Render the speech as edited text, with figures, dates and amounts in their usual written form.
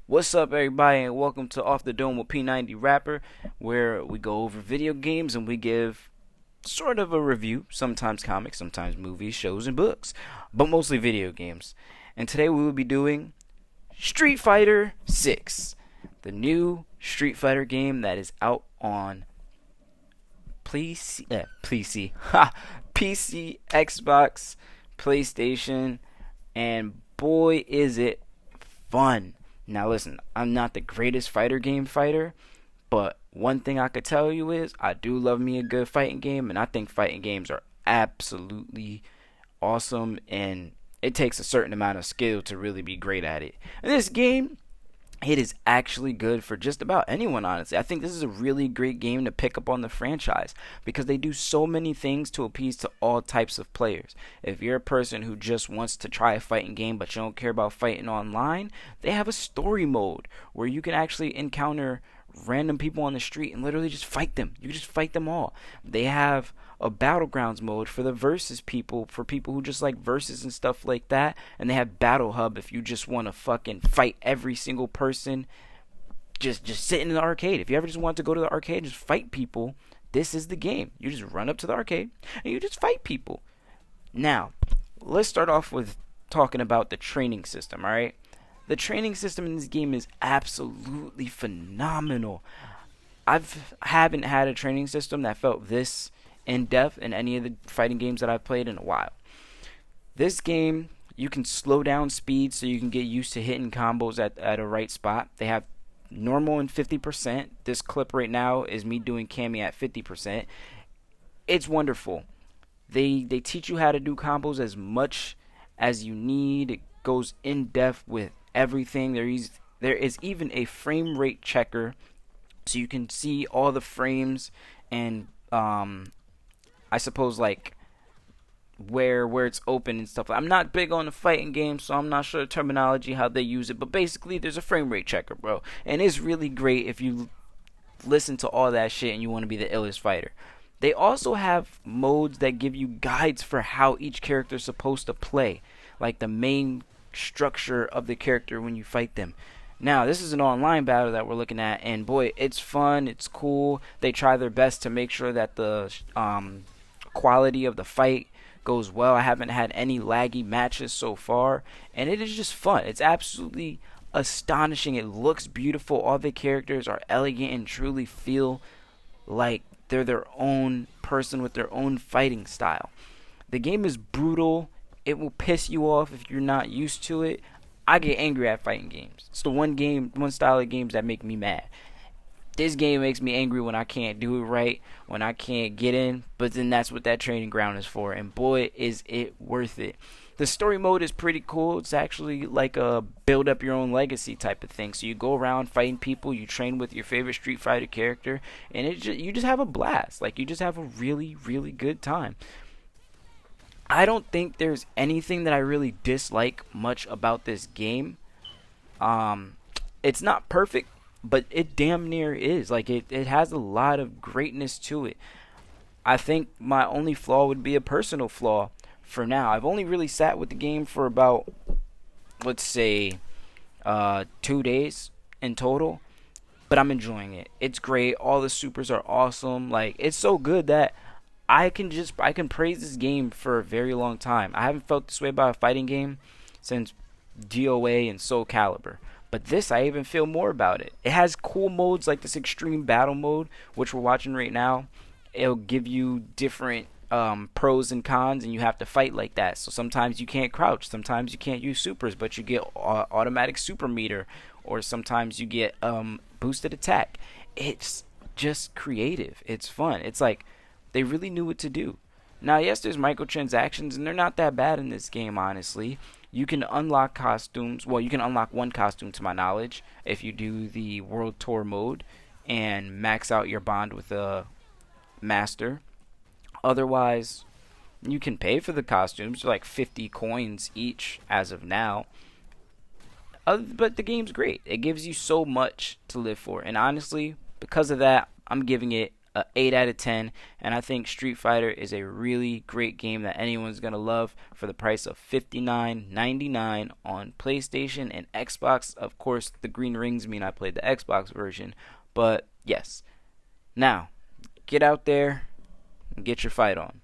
What's up, everybody, and welcome to Off the Dome with P90 Rapper, where we go over video games and we give sort of a review, sometimes comics, sometimes movies, shows, and books, but mostly video games. And today we will be doing Street Fighter 6, the new Street Fighter game that is out on PC, Xbox, PlayStation, and boy, is it fun. Now listen, I'm not the greatest fighter game fighter, but one thing I could tell you is I do love me a good fighting game, and I think fighting games are absolutely awesome, and it takes a certain amount of skill to really be great at it. And this game, it is actually good for just about anyone, honestly. I think this is a really great game to pick up on the franchise because they do so many things to appease to all types of players. If you're a person who just wants to try a fighting game but you don't care about fighting online, they have a story mode where you can actually encounter random people on the street and literally just fight them. You just fight them all. They have a battlegrounds mode for the versus people, for people who just like versus and stuff like that, and they have battle hub if you just want to fucking fight every single person just sitting in the arcade. If you ever just want to go to the arcade and just fight people, this is the game. You just run up to the arcade and you just fight people. Now let's start off with talking about the training system. All right, the training system in this game is absolutely phenomenal. Haven't had a training system that felt this in depth in any of the fighting games that I've played in a while. This game, you can slow down speed so you can get used to hitting combos at a right spot. They have normal and 50%. This clip right now is me doing Cammy at 50%. It's wonderful. They teach you how to do combos as much as you need. It goes in depth with everything. There is even a frame rate checker, so you can see all the frames and I suppose like where it's open and stuff. I'm not big on the fighting game, so I'm not sure the terminology how they use it, but basically there's a frame rate checker, bro, and it's really great if you listen to all that shit and you want to be the illest fighter. They also have modes that give you guides for how each character is supposed to play, like the main structure of the character when you fight them. Now, this is an online battle that we're looking at, and boy, it's fun, it's cool. They try their best to make sure that the quality of the fight goes well. I haven't had any laggy matches so far, and it is just fun. It's absolutely astonishing. It looks beautiful. All the characters are elegant and truly feel like they're their own person with their own fighting style. The game is brutal. It will piss you off if you're not used to it. I get angry at fighting games. It's the one style of games that make me mad. This game makes me angry when I can't do it right, when I can't get in, but then that's what that training ground is for, and boy, is it worth it. The story mode is pretty cool. It's actually like a build up your own legacy type of thing. So you go around fighting people, you train with your favorite Street Fighter character, and you just have a blast. Like, you just have a really, really good time. I don't think there's anything that I really dislike much about this game. It's not perfect, but it damn near is. Like, it has a lot of greatness to it. I think my only flaw would be a personal flaw for now. I've only really sat with the game for about, let's say, 2 days in total, but I'm enjoying it. It's great. All the supers are awesome. Like, it's so good that I can praise this game for a very long time. I haven't felt this way about a fighting game since DOA and Soul Calibur. But this, I even feel more about it. It has cool modes like this extreme battle mode, which we're watching right now. It'll give you different pros and cons, and you have to fight like that. So sometimes you can't crouch, sometimes you can't use supers, but you get automatic super meter, or sometimes you get boosted attack. It's just creative. It's fun. It's like they really knew what to do. Now, yes, there's microtransactions, and they're not that bad in this game, honestly. You can unlock costumes. Well, you can unlock one costume, to my knowledge, if you do the World Tour mode and max out your bond with a master. Otherwise, you can pay for the costumes, like 50 coins each as of now. But the game's great. It gives you so much to live for. And honestly, because of that, I'm giving it a 8 out of 10, and I think Street Fighter is a really great game that anyone's gonna love for the price of $59.99 on PlayStation and Xbox. Of course, the green rings mean I played the Xbox version, but yes. Now, get out there and get your fight on.